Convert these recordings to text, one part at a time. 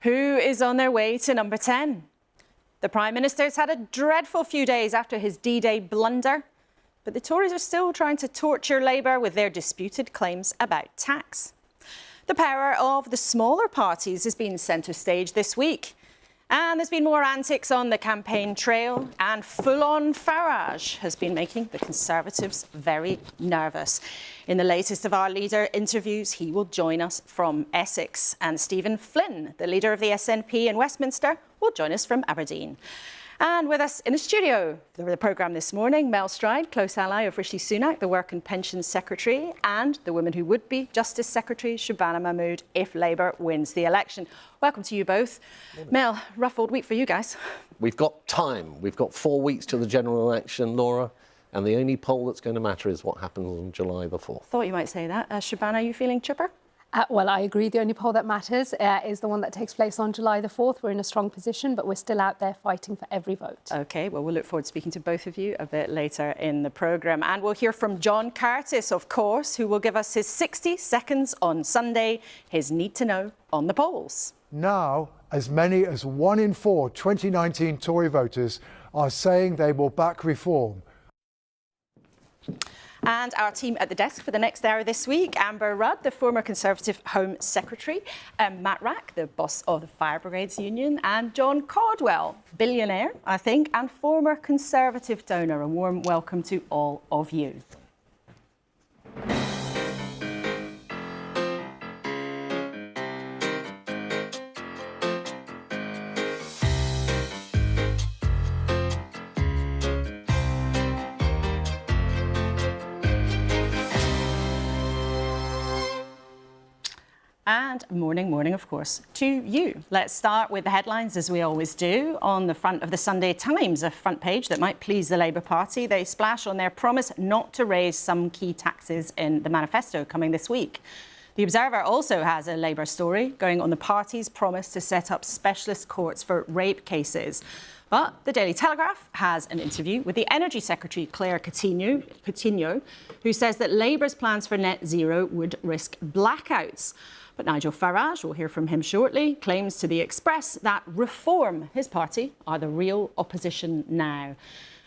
Who is on their way to number 10? The Prime Minister's had a dreadful few days after his D-Day blunder, but the Tories are still trying to torture Labour with their disputed claims about tax. The power of the smaller parties has been centre stage this week. And there's been more antics on the campaign trail, and full-on Farage has been making the Conservatives very nervous. In the latest of our leader interviews, he will join us from Essex. And Stephen Flynn, the leader of the SNP in Westminster, will join us from Aberdeen. And with us in the studio for the programme this morning, Mel Stride, close ally of Rishi Sunak, the Work and Pensions Secretary, and the woman who would be Justice Secretary, Shabana Mahmood, if Labour wins the election. Welcome to you both. Mel, rough old week for you guys. We've got time. We've got 4 weeks to the general election, Laura, and the only poll that's going to matter is what happens on July the 4th. Thought you might say that. Shabana, are you feeling chipper? Well, I agree. The only poll that matters is the one that takes place on July the 4th. We're in a strong position, but we're still out there fighting for every vote. OK, well, we'll look forward to speaking to both of you a bit later in the programme. And we'll hear from John Curtis, of course, who will give us his 60 seconds on Sunday, his need to know on the polls. Now, as many as 1 in 4 2019 Tory voters are saying they will back reform. And our team at the desk for the next hour this week: Amber Rudd, the former Conservative Home Secretary, Matt Rack, the boss of the Fire Brigades Union, and John Caldwell, billionaire, I think, and former Conservative donor. A warm welcome to all of you. And morning, of course, to you. Let's start with the headlines, as we always do. On the front of the Sunday Times, a front page that might please the Labour Party, they splash on their promise not to raise some key taxes in the manifesto coming this week. The Observer also has a Labour story going on the party's promise to set up specialist courts for rape cases. But the Daily Telegraph has an interview with the Energy Secretary, Claire Coutinho, who says that Labour's plans for net zero would risk blackouts. But Nigel Farage, we'll hear from him shortly, claims to the Express that Reform, his party, are the real opposition now.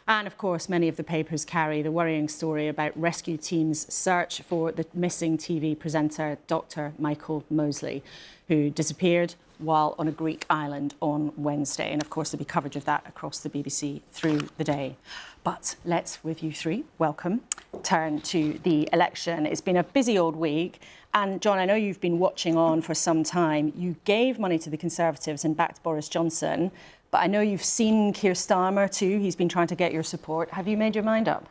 And, of course, many of the papers carry the worrying story about rescue teams' search for the missing TV presenter, Dr. Michael Mosley, who disappeared while on a Greek island on Wednesday. And, of course, there'll be coverage of that across the BBC through the day. But let's, with you three, welcome, turn to the election. It's been a busy old week. And, John, I know you've been watching on for some time. You gave money to the Conservatives and backed Boris Johnson. But I know you've seen Keir Starmer too. He's been trying to get your support. Have you made your mind up?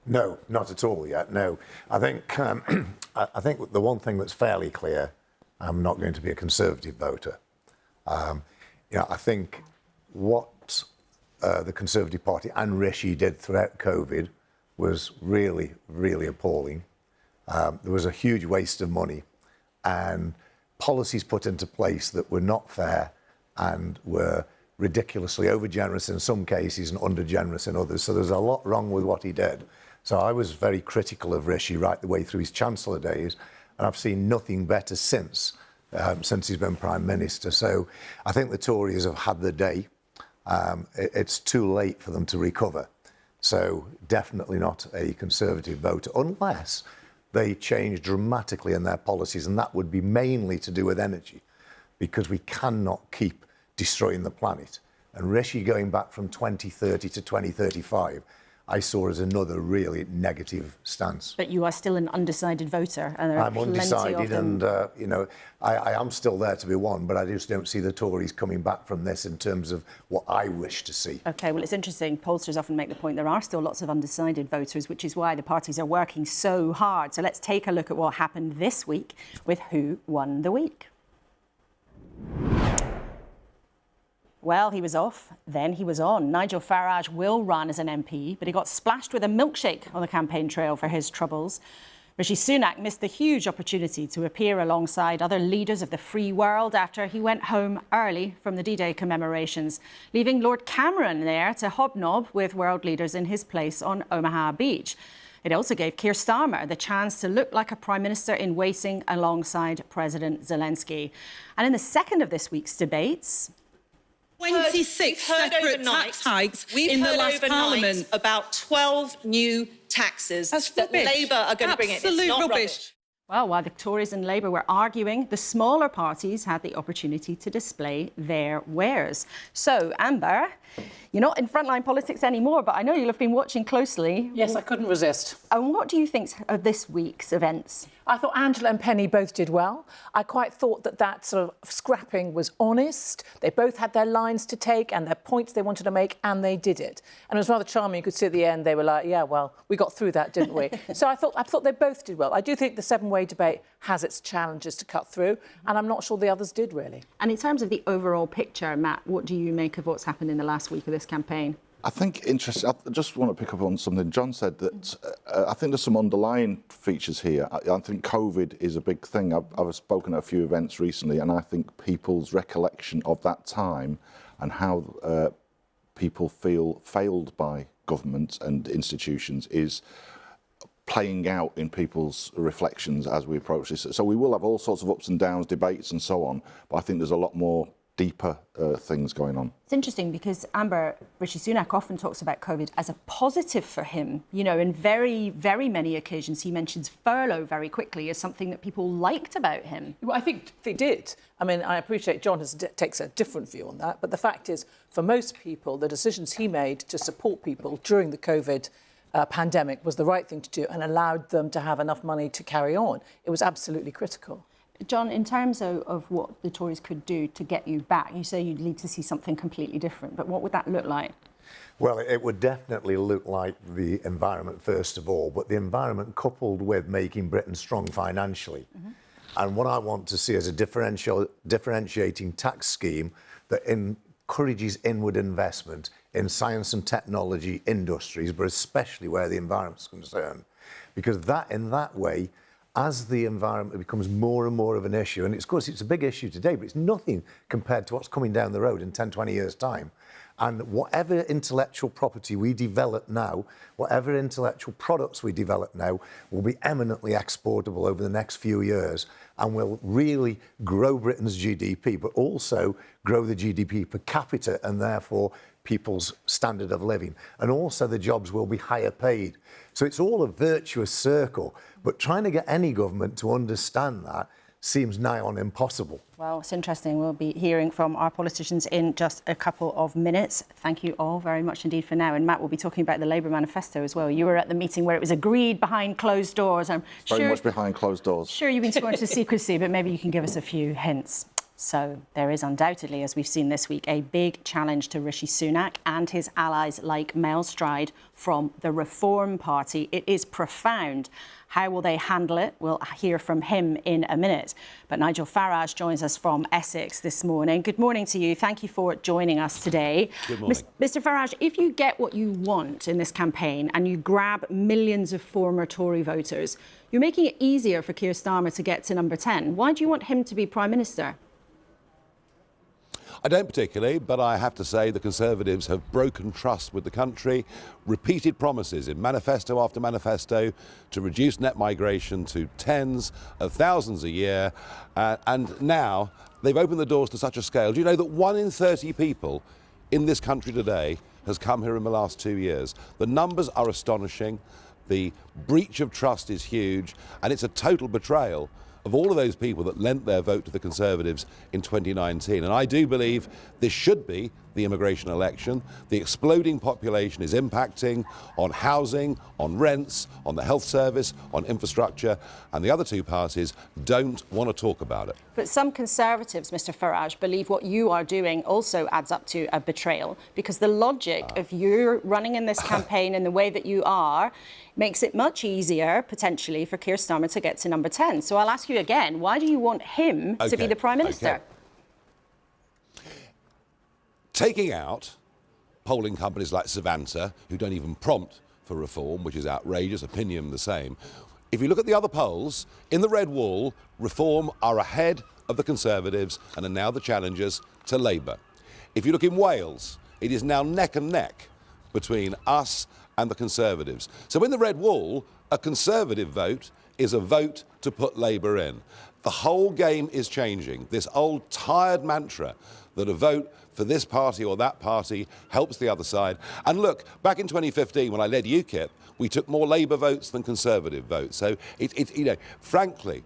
No, not at all yet, no. I think the one thing that's fairly clear, I'm not going to be a Conservative voter. I think what the Conservative Party and Rishi did throughout COVID was really, really appalling. There was a huge waste of money and policies put into place that were not fair and were ridiculously over-generous in some cases and under-generous in others. So there's a lot wrong with what he did. So I was very critical of Rishi right the way through his Chancellor days, and I've seen nothing better since he's been Prime Minister. So I think the Tories have had their day. It's too late for them to recover. So definitely not a Conservative voter, unless they change dramatically in their policies, and that would be mainly to do with energy, because we cannot keep destroying the planet. And Rishi going back from 2030 to 2035, I saw as another really negative stance. But you are still an undecided voter, and there are plenty undecided, of them. and I am still there to be won, but I just don't see the Tories coming back from this in terms of what I wish to see. OK, well, it's interesting. Pollsters often make the point there are still lots of undecided voters, which is why the parties are working so hard. So let's take a look at what happened this week with Who Won the Week. Well, he was off, then he was on. Nigel Farage will run as an MP, but he got splashed with a milkshake on the campaign trail for his troubles. Rishi Sunak missed the huge opportunity to appear alongside other leaders of the free world after he went home early from the D-Day commemorations, leaving Lord Cameron there to hobnob with world leaders in his place on Omaha Beach. It also gave Keir Starmer the chance to look like a Prime Minister in waiting alongside President Zelensky. And in the second of this week's debates... 26 separate tax hikes in the last Parliament. About 12 new taxes that Labour are going to bring in. Absolute rubbish. Well, while the Tories and Labour were arguing, the smaller parties had the opportunity to display their wares. So, Amber, you're not in frontline politics anymore, but I know you'll have been watching closely. Yes, I couldn't resist. And what do you think of this week's events? I thought Angela and Penny both did well. I quite thought that sort of scrapping was honest. They both had their lines to take and their points they wanted to make, and they did it. And it was rather charming. You could see at the end they were like, yeah, well, we got through that, didn't we? So I thought they both did well. I do think the seven-way debate has its challenges to cut through, and I'm not sure the others did, really. And in terms of the overall picture, Matt, what do you make of what's happened in the last week of this campaign? I think interesting. I just want to pick up on something John said, that I think there's some underlying features here. I think COVID is a big thing. I've spoken at a few events recently, and I think people's recollection of that time and how people feel failed by government and institutions is playing out in people's reflections as we approach this. So we will have all sorts of ups and downs, debates and so on, but I think there's a lot more deeper things going on. It's interesting because, Amber, Rishi Sunak often talks about COVID as a positive for him. You know, in very, very many occasions, he mentions furlough very quickly as something that people liked about him. Well, I think they did. I mean, I appreciate John takes a different view on that, but the fact is, for most people, the decisions he made to support people during the COVID pandemic was the right thing to do and allowed them to have enough money to carry on. It was absolutely critical. John, in terms of what the Tories could do to get you back, you say you'd need to see something completely different, but what would that look like? Well, it would definitely look like the environment first of all, but the environment coupled with making Britain strong financially. And what I want to see is a differentiating tax scheme that encourages inward investment in science and technology industries, but especially where the environment's concerned. Because in that way, as the environment becomes more and more of an issue, and of course it's a big issue today, but it's nothing compared to what's coming down the road in 10, 20 years' time. And whatever intellectual property we develop now, whatever intellectual products we develop now, will be eminently exportable over the next few years and will really grow Britain's GDP, but also grow the GDP per capita and therefore people's standard of living. And also the jobs will be higher paid. So it's all a virtuous circle, but trying to get any government to understand that seems nigh on impossible. Well, it's interesting. We'll be hearing from our politicians in just a couple of minutes. Thank you all very much indeed for now. And Matt will be talking about the Labour manifesto as well. You were at the meeting where it was agreed behind closed doors. I'm Very much behind closed doors. Sure, you've been sworn to secrecy, but maybe you can give us a few hints. So there is undoubtedly, as we've seen this week, a big challenge to Rishi Sunak and his allies like Mel Stride from the Reform Party. It is profound. How will they handle it? We'll hear from him in a minute. But Nigel Farage joins us from Essex this morning. Good morning to you. Thank you for joining us today. Good morning. Mr. Farage, if you get what you want in this campaign and you grab millions of former Tory voters, you're making it easier for Keir Starmer to get to number 10. Why do you want him to be Prime Minister? I don't particularly, but I have to say the Conservatives have broken trust with the country, repeated promises in manifesto after manifesto to reduce net migration to tens of thousands a year, and now they've opened the doors to such a scale. Do you know that 1 in 30 people in this country today has come here in the last 2 years? The numbers are astonishing, the breach of trust is huge, and it's a total betrayal of all of those people that lent their vote to the Conservatives in 2019. And I do believe this should be the immigration election. The exploding population is impacting on housing, on rents, on the health service, on infrastructure, and the other two parties don't want to talk about it. But some Conservatives, Mr. Farage, believe what you are doing also adds up to a betrayal, because the logic of you running in this campaign in the way that you are makes it much easier, potentially, for Keir Starmer to get to number 10. So I'll ask you again, why do you want him to be the Prime Minister? Taking out polling companies like Savanta, who don't even prompt for reform, which is outrageous, opinion the same. If you look at the other polls, in the red wall, Reform are ahead of the Conservatives and are now the challengers to Labour. If you look in Wales, it is now neck and neck between us and the Conservatives. So in the Red Wall, a Conservative vote is a vote to put Labour in. The whole game is changing. This old tired mantra that a vote for this party or that party helps the other side. And look, back in 2015 when I led UKIP, we took more Labour votes than Conservative votes. So you know, frankly,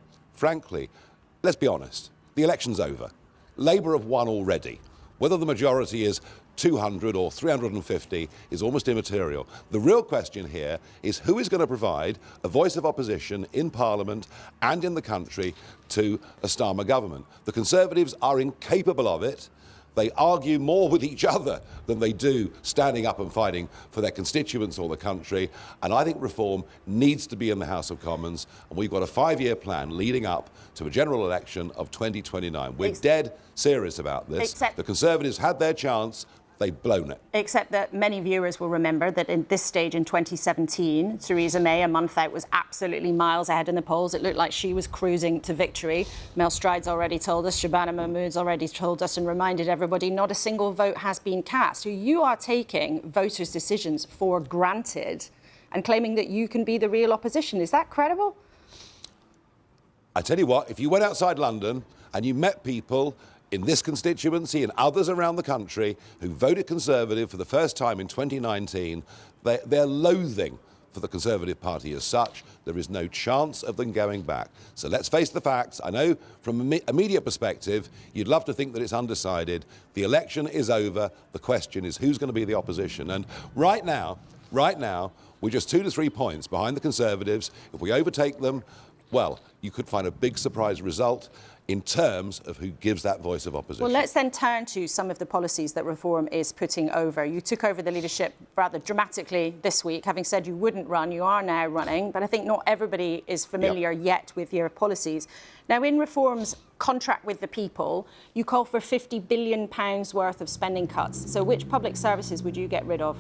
let's be honest, the election's over. Labour have won already. Whether the majority is 200 or 350 is almost immaterial. The real question here is who is going to provide a voice of opposition in Parliament and in the country to a Starmer government. The Conservatives are incapable of it. They argue more with each other than they do standing up and fighting for their constituents or the country. And I think reform needs to be in the House of Commons. And we've got a 5-year plan leading up to a general election of 2029. We're dead serious about this. The Conservatives had their chance. They've blown it. Except that many viewers will remember that in this stage in 2017, Theresa May, a month out, was absolutely miles ahead in the polls. It looked like she was cruising to victory. Mel Stride's already told us, Shabana Mahmood's already told us and reminded everybody not a single vote has been cast. So you are taking voters' decisions for granted and claiming that you can be the real opposition. Is that credible? I tell you what, if you went outside London and you met people in this constituency and others around the country who voted Conservative for the first time in 2019, their loathing for the Conservative Party as such, there is no chance of them going back. So let's face the facts. I know from a media perspective, you'd love to think that it's undecided. The election is over. The question is who's going to be the opposition. And right now, we're just 2 to 3 points behind the Conservatives. If we overtake them, well, you could find a big surprise result in terms of who gives that voice of opposition. Well, let's then turn to some of the policies that Reform is putting over. You took over the leadership rather dramatically this week, having said you wouldn't run. You are now running, but I think not everybody is familiar yet with your policies. Now, in Reform's contract with the people, you call for £50 billion worth of spending cuts. So which public services would you get rid of?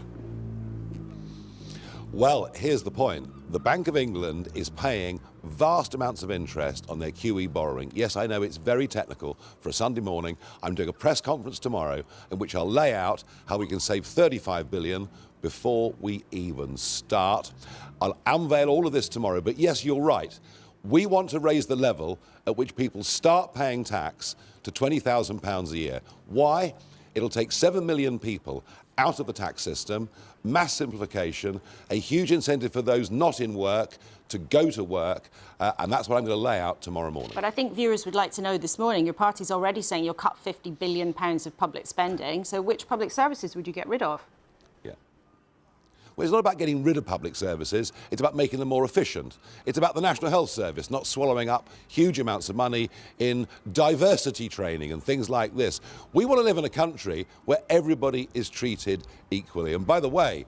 Well, here's the point. The Bank of England is paying vast amounts of interest on their QE borrowing. Yes, I know it's very technical for a Sunday morning. I'm doing a press conference tomorrow in which I'll lay out how we can save £35 billion before we even start. I'll unveil all of this tomorrow. But yes, you're right. We want to raise the level at which people start paying tax to £20,000 a year. Why? It'll take 7 million people out of the tax system, mass simplification, a huge incentive for those not in work to go to work, and that's what I'm going to lay out tomorrow morning. But I think viewers would like to know this morning, your party's already saying you'll cut £50 billion of public spending, so which public services would you get rid of? Well, it's not about getting rid of public services, it's about making them more efficient. It's about the National Health Service not swallowing up huge amounts of money in diversity training and things like this. We want to live in a country where everybody is treated equally. And by the way,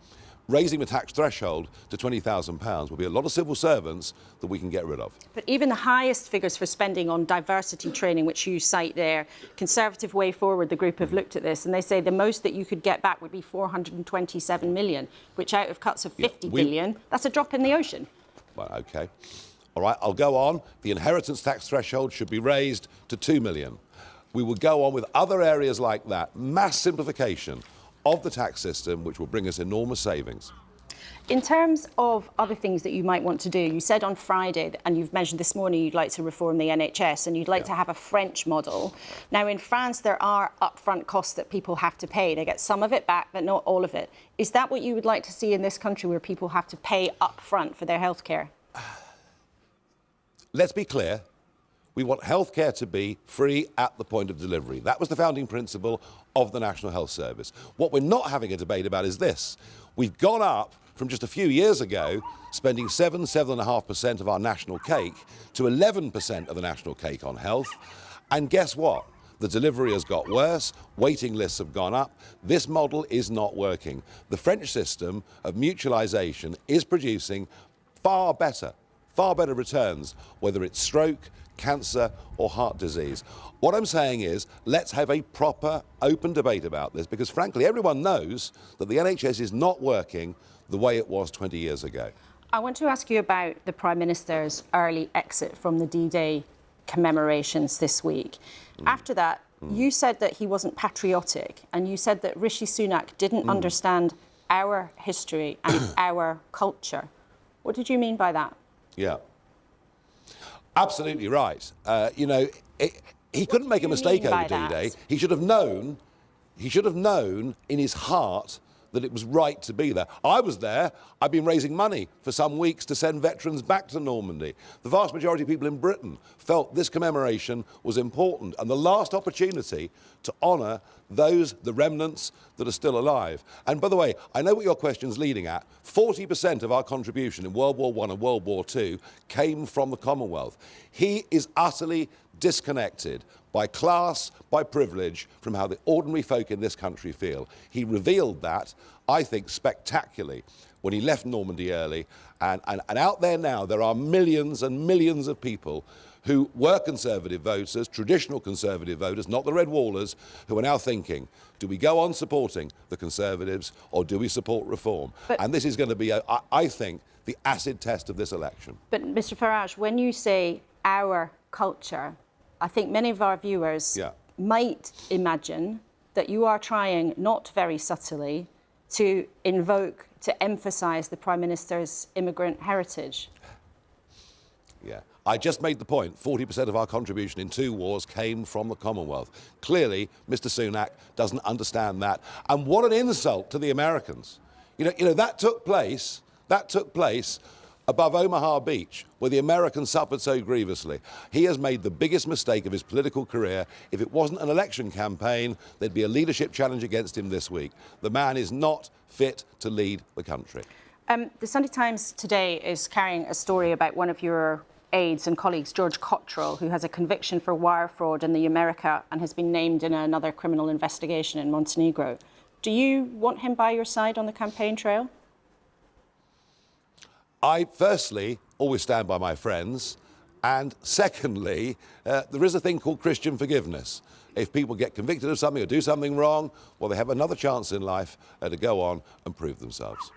raising the tax threshold to £20,000 will be a lot of civil servants that we can get rid of. But even the highest figures for spending on diversity training, which you cite there, Conservative Way Forward, the group have looked at this, and they say the most that you could get back would be 427 million, which out of cuts of 50 billion, that's a drop in the ocean. Well, OK. All right, I'll go on. The inheritance tax threshold should be raised to 2 million. We will go on with other areas like that, mass simplification of the tax system, which will bring us enormous savings. In terms of other things that you might want to do, you said on Friday, and you've mentioned this morning, you'd like to reform the NHS and you'd like to have a French model. Now, in France, there are upfront costs that people have to pay. They get some of it back, but not all of it. Is that what you would like to see in this country, where people have to pay upfront for their healthcare? Let's be clear. We want healthcare to be free at the point of delivery. That was the founding principle of the National Health Service. What we're not having a debate about is this. We've gone up from just a few years ago, spending 7.5% of our national cake to 11% of the national cake on health. And guess what? The delivery has got worse, waiting lists have gone up. This model is not working. The French system of mutualisation is producing far better returns, whether it's stroke, cancer or heart disease. What I'm saying is, let's have a proper, open debate about this, because frankly, everyone knows that the NHS is not working the way it was 20 years ago. I want to ask you about the Prime Minister's early exit from the D-Day commemorations this week. After that, you said that he wasn't patriotic, and you said that Rishi Sunak didn't understand our history and our culture. What did you mean by that? Yeah. Absolutely right. You know, he couldn't make a mistake over D-Day. He should have known in his heart that it was right to be there. I was there. I've been raising money for some weeks to send veterans back to Normandy. The vast majority of people in Britain felt this commemoration was important and the last opportunity to honour the remnants that are still alive. And by the way, I know what your question's leading at. 40% of our contribution in World War I and World War II came from the Commonwealth. He is utterly disconnected by class, by privilege, from how the ordinary folk in this country feel. He revealed that, I think, spectacularly when he left Normandy early. And out there now, there are millions and millions of people who were Conservative voters, traditional Conservative voters, not the Red Wallers, who are now thinking, do we go on supporting the Conservatives or do we support reform? And this is going to be, I think, the acid test of this election. But Mr Farage, when you say our culture, I think many of our viewers might imagine that you are trying, not very subtly, to invoke, to emphasise the Prime Minister's immigrant heritage. Yeah. I just made the point, 40% of our contribution in 2 wars came from the Commonwealth. Clearly, Mr Sunak doesn't understand that. And what an insult to the Americans. You know, that took place above Omaha Beach, where the Americans suffered so grievously. He has made the biggest mistake of his political career. If it wasn't an election campaign, there'd be a leadership challenge against him this week. The man is not fit to lead the country. The Sunday Times today is carrying a story about one of your aides and colleagues, George Cottrell, who has a conviction for wire fraud in the America and has been named in another criminal investigation in Montenegro. Do you want him by your side on the campaign trail? I, firstly, always stand by my friends, and secondly, there is a thing called Christian forgiveness. If people get convicted of something or do something wrong, well, they have another chance in life to go on and prove themselves.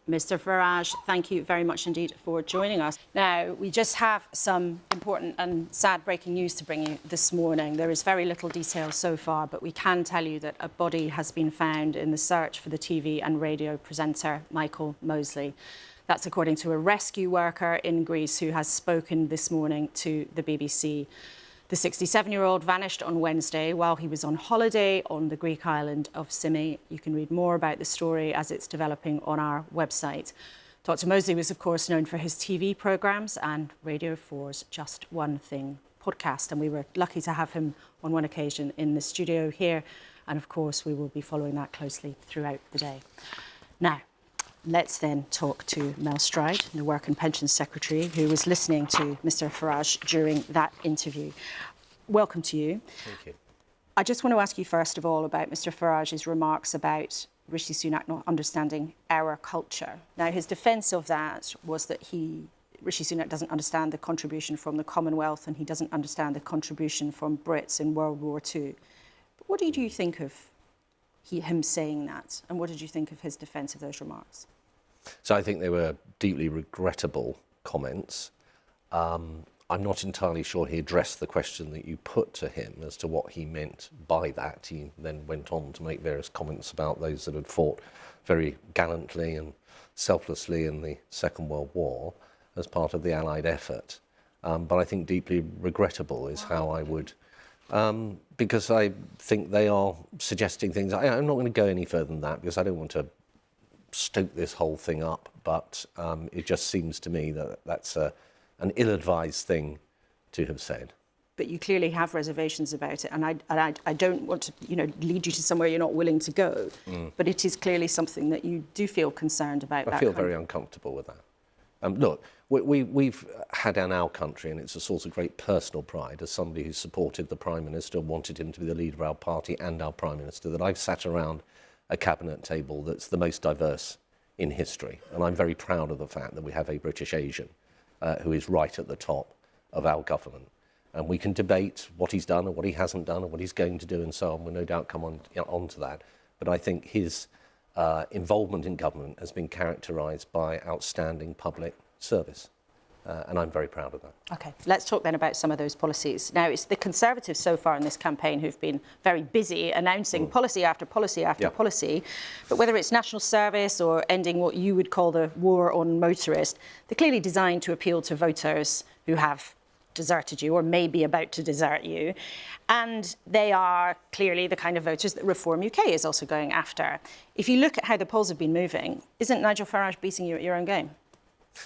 Mr Farage, thank you very much indeed for joining us. Now, we just have some important and sad breaking news to bring you this morning. There is very little detail so far, but we can tell you that a body has been found in the search for the TV and radio presenter Michael Mosley. That's according to a rescue worker in Greece who has spoken this morning to the BBC. The 67-year-old vanished on Wednesday while he was on holiday on the Greek island of Symi. You can read more about the story as it's developing on our website. Dr Mosley was, of course, known for his TV programmes and Radio 4's Just One Thing podcast, and we were lucky to have him on one occasion in the studio here. And, of course, we will be following that closely throughout the day. Now, let's then talk to Mel Stride, the Work and Pensions Secretary, who was listening to Mr Farage during that interview. Welcome to you. Thank you. I just want to ask you first of all about Mr Farage's remarks about Rishi Sunak not understanding our culture. Now, his defence of that was that Rishi Sunak doesn't understand the contribution from the Commonwealth and he doesn't understand the contribution from Brits in World War II. But what did you think of him saying that, and what did you think of his defence of those remarks? So I think they were deeply regrettable comments. I'm not entirely sure he addressed the question that you put to him as to what he meant by that. He then went on to make various comments about those that had fought very gallantly and selflessly in the Second World War as part of the Allied effort. But I think deeply regrettable is how I would, because I think they are suggesting things. I'm not going to go any further than that because I don't want to stoke this whole thing up, but it just seems to me that that's an ill-advised thing to have said. But you clearly have reservations about it, and I don't want to, lead you to somewhere you're not willing to go. But it is clearly something that you do feel concerned about. I feel very uncomfortable with that. Look, we've had in our country, and it's a source of great personal pride, as somebody who supported the Prime Minister, wanted him to be the leader of our party and our Prime Minister, that I've sat around a cabinet table that's the most diverse in history. And I'm very proud of the fact that we have a British Asian who is right at the top of our government. And we can debate what he's done and what he hasn't done and what he's going to do and so on. We'll no doubt come on to that. But I think his involvement in government has been characterised by outstanding public service. And I'm very proud of that. OK, let's talk then about some of those policies. Now, it's the Conservatives so far in this campaign who've been very busy announcing policy after policy after policy. But whether it's national service or ending what you would call the war on motorists, they're clearly designed to appeal to voters who have deserted you or may be about to desert you. And they are clearly the kind of voters that Reform UK is also going after. If you look at how the polls have been moving, isn't Nigel Farage beating you at your own game?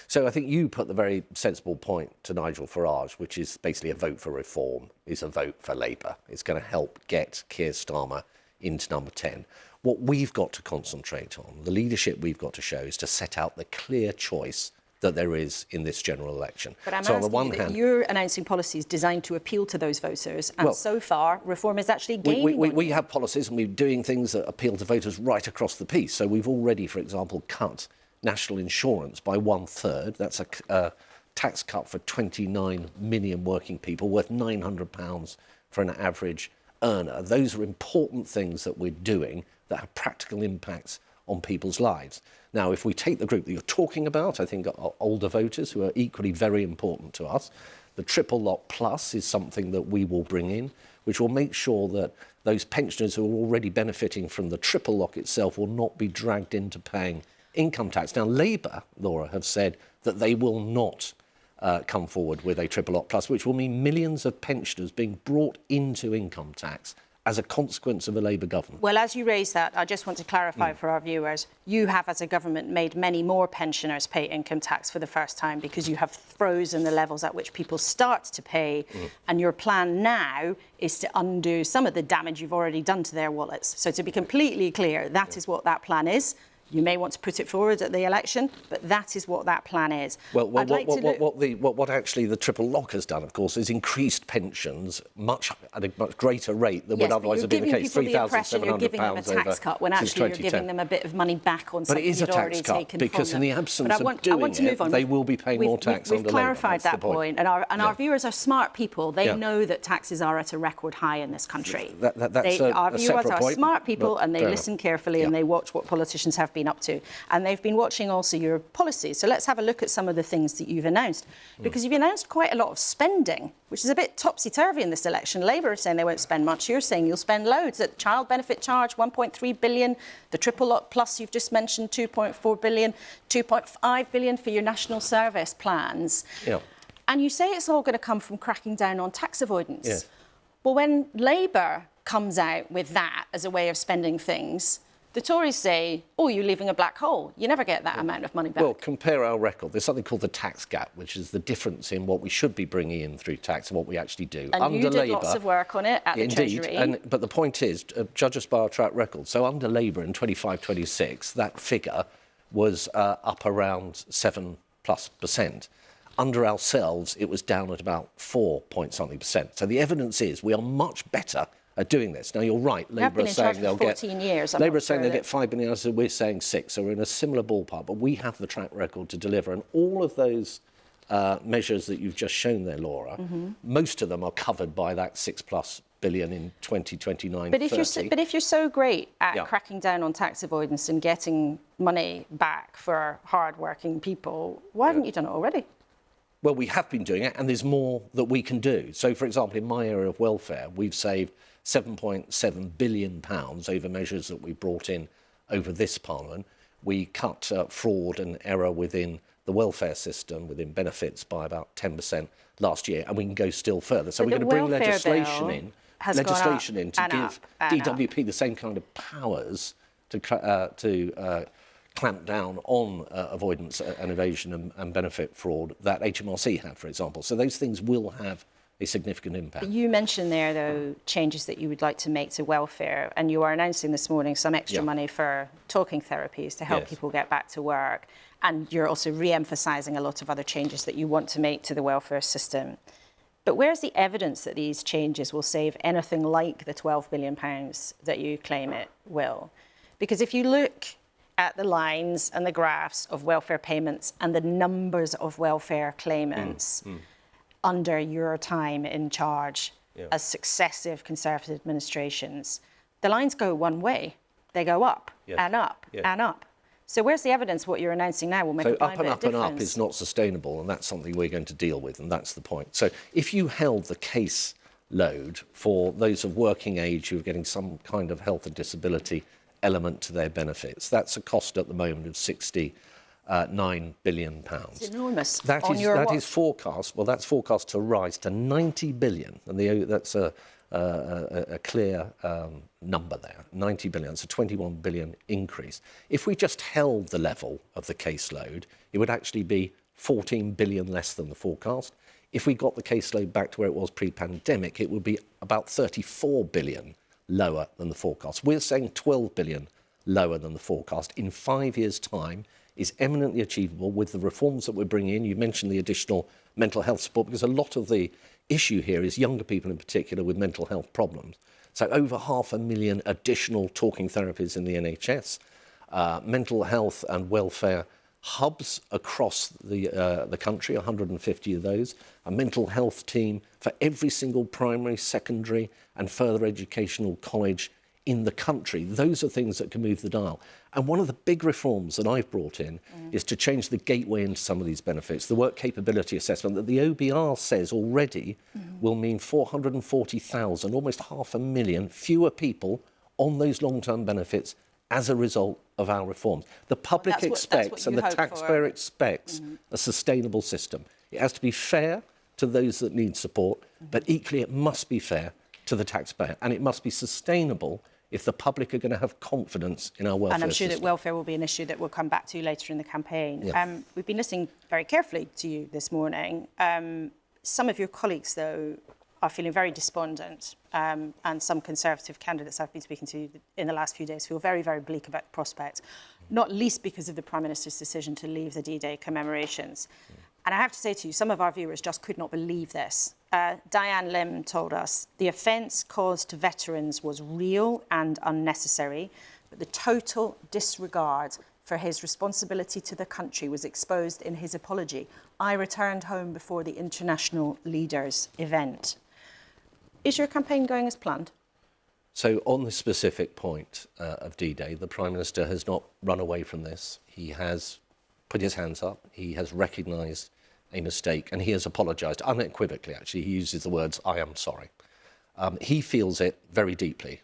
So I think you put the very sensible point to Nigel Farage, which is basically a vote for reform is a vote for Labour. It's going to help get Keir Starmer into number 10. What we've got to concentrate on, the leadership we've got to show, is to set out the clear choice that there is in this general election. But I'm so on the asking one you that hand, you're announcing policies designed to appeal to those voters, and so far, Reform is actually gaining. We have policies, and we're doing things that appeal to voters right across the piece. So we've already, for example, cut national insurance by 1/3. That's a tax cut for 29 million working people, worth £900 for an average earner. Those are important things that we're doing that have practical impacts on people's lives. Now, if we take the group that you're talking about, I think older voters who are equally very important to us, the Triple Lock Plus is something that we will bring in, which will make sure that those pensioners who are already benefiting from the Triple Lock itself will not be dragged into paying income tax. Now, Labour, Laura, have said that they will not come forward with a Triple Lock Plus, which will mean millions of pensioners being brought into income tax as a consequence of a Labour government. Well, as you raise that, I just want to clarify for our viewers, you have, as a government, made many more pensioners pay income tax for the first time because you have frozen the levels at which people start to pay, and your plan now is to undo some of the damage you've already done to their wallets. So to be completely clear, that is what that plan is. You may want to put it forward at the election, but that is what that plan is. Well, what actually the Triple Lock has done, of course, is increased pensions at a much greater rate than would otherwise have been the case. £3,700 you're giving them a tax cut when actually you're giving them a bit of money back on something you'd already taken from them. But it is a tax cut because in the absence of doing it, they will be paying more tax under Labour. We've clarified that point, and our viewers are smart people. They know that taxes are at a record high in this country. Our viewers are smart people, and they listen carefully and they watch what politicians have been up to. And they've been watching also your policies. So let's have a look at some of the things that you've announced. Because you've announced quite a lot of spending, which is a bit topsy-turvy in this election. Labour are saying they won't spend much. You're saying you'll spend loads. The child benefit charge, 1.3 billion. The Triple Lock Plus, you've just mentioned, 2.4 billion. 2.5 billion for your national service plans. Yeah. And you say it's all going to come from cracking down on tax avoidance. Yes. Well, when Labour comes out with that as a way of spending things, the Tories say, oh, you're leaving a black hole. You never get that amount of money back. Well, compare our record. There's something called the tax gap, which is the difference in what we should be bringing in through tax and what we actually do. And you did lots of work on it at the Treasury. But the point is, judge us by our track record. So under Labour in 25-26, that figure was up around 7+%. Under ourselves, it was down at about 4-point-something%. So the evidence is we are much better at doing this. Now, you're right, Labour are saying they'll get 14 years. Labour are saying they'll get 5 billion, so we're saying 6, so we're in a similar ballpark, but we have the track record to deliver. And all of those measures that you've just shown there, Laura, most of them are covered by that 6+ billion in 2029. But if you're so great at cracking down on tax avoidance and getting money back for hard-working people, why haven't you done it already? Well, we have been doing it, and there's more that we can do. So, for example, in my area of welfare, we've saved £7.7 billion over measures that we brought in over this Parliament. We cut fraud and error within the welfare system, within benefits, by about 10% last year, and we can go still further. So we're going to bring legislation in to give DWP the same kind of powers to clamp down on avoidance and evasion and benefit fraud that HMRC have, for example. So those things will have a significant impact. You mentioned there, though, changes that you would like to make to welfare, and you are announcing this morning some extra money for talking therapies to help people get back to work, and you're also re-emphasising a lot of other changes that you want to make to the welfare system. But where's the evidence that these changes will save anything like the £12 billion that you claim it will? Because if you look at the lines and the graphs of welfare payments and the numbers of welfare claimants under your time in charge as successive Conservative administrations, the lines go one way. They go up and up and up. So where's the evidence what you're announcing now will make a blind bit of difference? Up and up is not sustainable, and that's something we're going to deal with, and that's the point. So if you held the case load for those of working age who are getting some kind of health and disability element to their benefits, that's a cost at the moment of £69 billion. It's enormous. That is forecast. Well, that's forecast to rise to 90 billion, and that's a clear number there. 90 billion. It's a 21 billion increase. If we just held the level of the caseload, it would actually be 14 billion less than the forecast. If we got the caseload back to where it was pre-pandemic, it would be about 34 billion lower than the forecast. We're saying 12 billion lower than the forecast in 5 years' time is eminently achievable with the reforms that we're bringing in. You mentioned the additional mental health support, because a lot of the issue here is younger people in particular with mental health problems. So over 500,000 additional talking therapies in the NHS, mental health and welfare hubs across the country, 150 of those, a mental health team for every single primary, secondary and further educational college in the country. Those are things that can move the dial. And one of the big reforms that I've brought in is to change the gateway into some of these benefits. The work capability assessment that the OBR says already will mean 440,000, almost 500,000 fewer people on those long-term benefits as a result of our reforms. The public expects and the taxpayer expects a sustainable system. It has to be fair to those that need support, but equally it must be fair to the taxpayer, and it must be sustainable if the public are going to have confidence in our welfare system. And I'm sure that welfare will be an issue that we'll come back to later in the campaign. Yeah. We've been listening very carefully to you this morning. Some of your colleagues, though, are feeling very despondent, and some Conservative candidates I've been speaking to in the last few days feel very, very bleak about the prospect, not least because of the Prime Minister's decision to leave the D-Day commemorations. And I have to say to you, some of our viewers just could not believe this. Diane Lim told us the offence caused to veterans was real and unnecessary, but the total disregard for his responsibility to the country was exposed in his apology. I returned home before the international leaders event. Is your campaign going as planned? So on the specific point of D-Day, the Prime Minister has not run away from this. He has put his hands up. He has recognised a mistake, and he has apologised unequivocally, actually. He uses the words, "I am sorry." He feels it very deeply,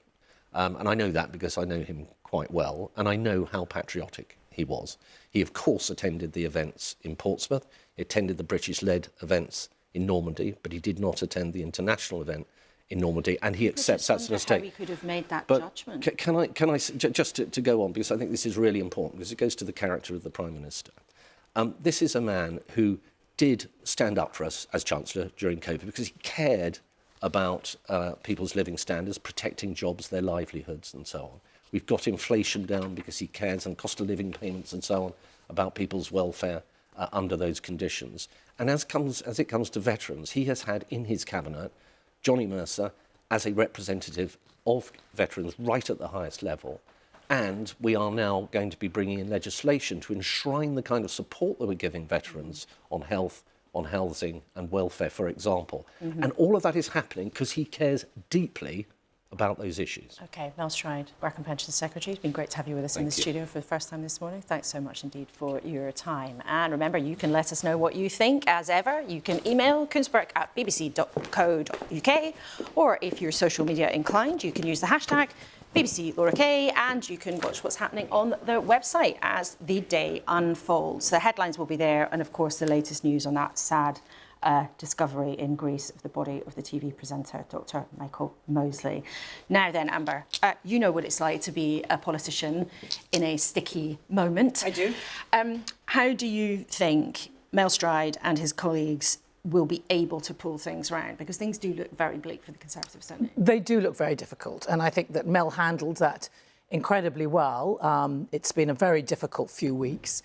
and I know that because I know him quite well, and I know how patriotic he was. He, of course, attended the events in Portsmouth. He attended the British-led events in Normandy, but he did not attend the international event in Normandy, and he accepts that's a mistake. How he could have made that judgment. Can I just to go on, because I think this is really important, because it goes to the character of the Prime Minister. This is a man who did stand up for us as Chancellor during COVID because he cared about people's living standards, protecting jobs, their livelihoods and so on. We've got inflation down because he cares, and cost of living payments and so on, about people's welfare under those conditions. And as it comes to veterans, he has had in his cabinet Johnny Mercer as a representative of veterans right at the highest level. And we are now going to be bringing in legislation to enshrine the kind of support that we're giving veterans on health, on housing and welfare, for example. And all of that is happening because he cares deeply about those issues. OK, Mel Stride, Work and Pensions Secretary. It's been great to have you with us in the studio for the first time this morning. Thanks so much indeed for your time. And remember, you can let us know what you think, as ever. You can email kuenssberg@bbc.co.uk, or if you're social media inclined, you can use the hashtag BBC Laura Kay, and you can watch what's happening on the website as the day unfolds. The headlines will be there, and of course the latest news on that sad discovery in Greece of the body of the TV presenter, Dr. Michael Mosley. Now then, Amber, you know what it's like to be a politician in a sticky moment. I do. How do you think Mel Stride and his colleagues will be able to pull things around? Because things do look very bleak for the Conservatives, don't they? They do look very difficult, and I think that Mel handled that incredibly well. It's been a very difficult few weeks,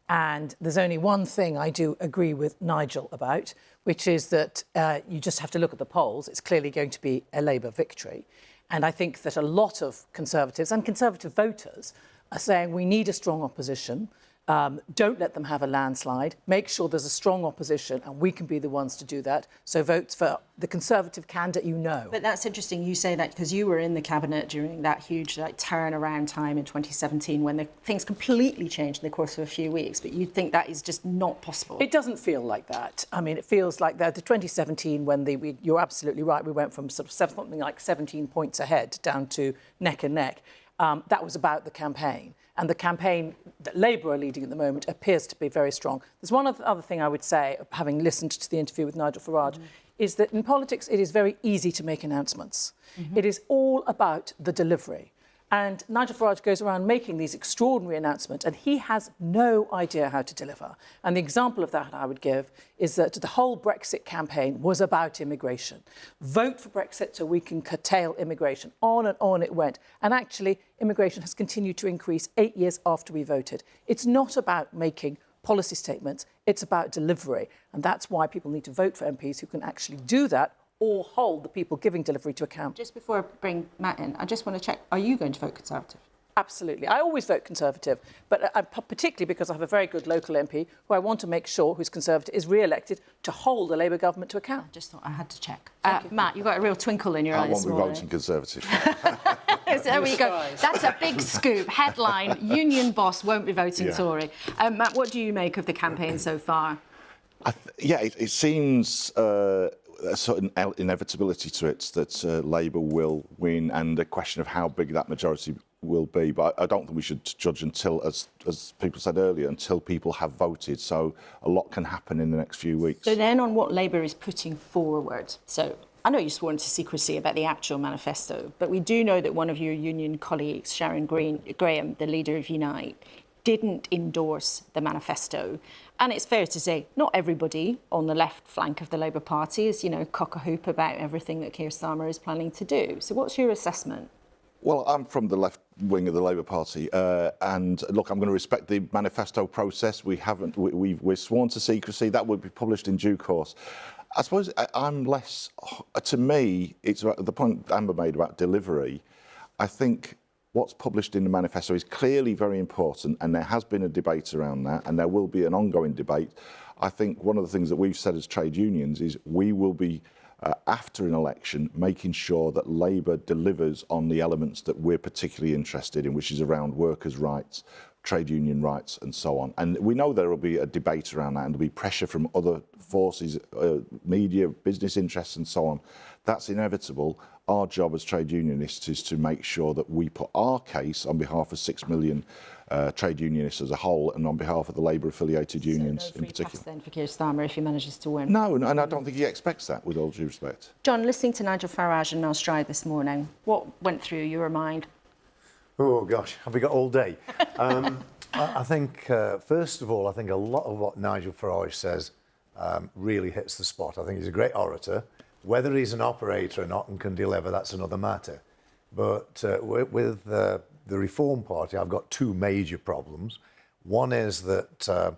and there's only one thing I do agree with Nigel about, which is that you just have to look at the polls. It's clearly going to be a Labour victory, and I think that a lot of Conservatives and Conservative voters are saying we need a strong opposition. Don't let them have a landslide. Make sure there's a strong opposition, and we can be the ones to do that. So vote for the Conservative candidate you know. But that's interesting you say that, because you were in the cabinet during that huge turnaround time in 2017 when things completely changed in the course of a few weeks. But you think that is just not possible? It doesn't feel like that. I mean, it feels like that. The 2017, when you're absolutely right, we went from sort of something like 17 points ahead down to neck and neck. That was about the campaign. And the campaign that Labour are leading at the moment appears to be very strong. There's one other thing I would say, having listened to the interview with Nigel Farage, is that in politics it is very easy to make announcements. It is all about the delivery. And Nigel Farage goes around making these extraordinary announcements, and he has no idea how to deliver. And the example of that I would give is that the whole Brexit campaign was about immigration. Vote for Brexit so we can curtail immigration. On and on it went. And actually, immigration has continued to increase 8 years after we voted. It's not about making policy statements, it's about delivery. And that's why people need to vote for MPs who can actually do that, or hold the people giving delivery to account. Just before I bring Matt in, I just want to check, are you going to vote Conservative? Absolutely. I always vote Conservative, but particularly because I have a very good local MP who I want to make sure, who's Conservative, is re-elected to hold the Labour government to account. I just thought I had to check. Matt, you've got a real twinkle in your eye this morning. I won't be voting Conservative. So there we go. That's a big scoop. Headline, union boss won't be voting Tory. Matt, what do you make of the campaign so far? It seems... a certain inevitability to it that Labour will win, and the question of how big that majority will be. But I don't think we should judge until, as people said earlier, until people have voted. So a lot can happen in the next few weeks. So then on what Labour is putting forward. So I know you've sworn to secrecy about the actual manifesto, but we do know that one of your union colleagues, Sharon Graham, the leader of Unite, didn't endorse the manifesto. And it's fair to say not everybody on the left flank of the Labour Party is, cock-a-hoop about everything that Keir Starmer is planning to do. So what's your assessment? Well, I'm from the left wing of the Labour Party, and look, I'm going to respect the manifesto process. We're sworn to secrecy. That will be published in due course. I suppose I'm less... To me, it's the point Amber made about delivery. I think what's published in the manifesto is clearly very important, and there has been a debate around that, and there will be an ongoing debate. I think one of the things that we've said as trade unions is we will be, after an election, making sure that Labour delivers on the elements that we're particularly interested in, which is around workers' rights, trade union rights, and so on. And we know there will be a debate around that, and there'll be pressure from other forces, media, business interests, and so on. That's inevitable. Our job as trade unionists is to make sure that we put our case on behalf of 6 million trade unionists as a whole, and on behalf of the Labour-affiliated unions in particular. Pass then for Keir Starmer if he manages to win? No, and I don't think he expects that, with all due respect. John, listening to Nigel Farage and Mel Stride this morning, what went through your mind? Oh, gosh, have we got all day? I think, first of all, I think a lot of what Nigel Farage says really hits the spot. I think he's a great orator. Whether he's an operator or not and can deliver, that's another matter. But with the Reform Party, I've got two major problems. One is that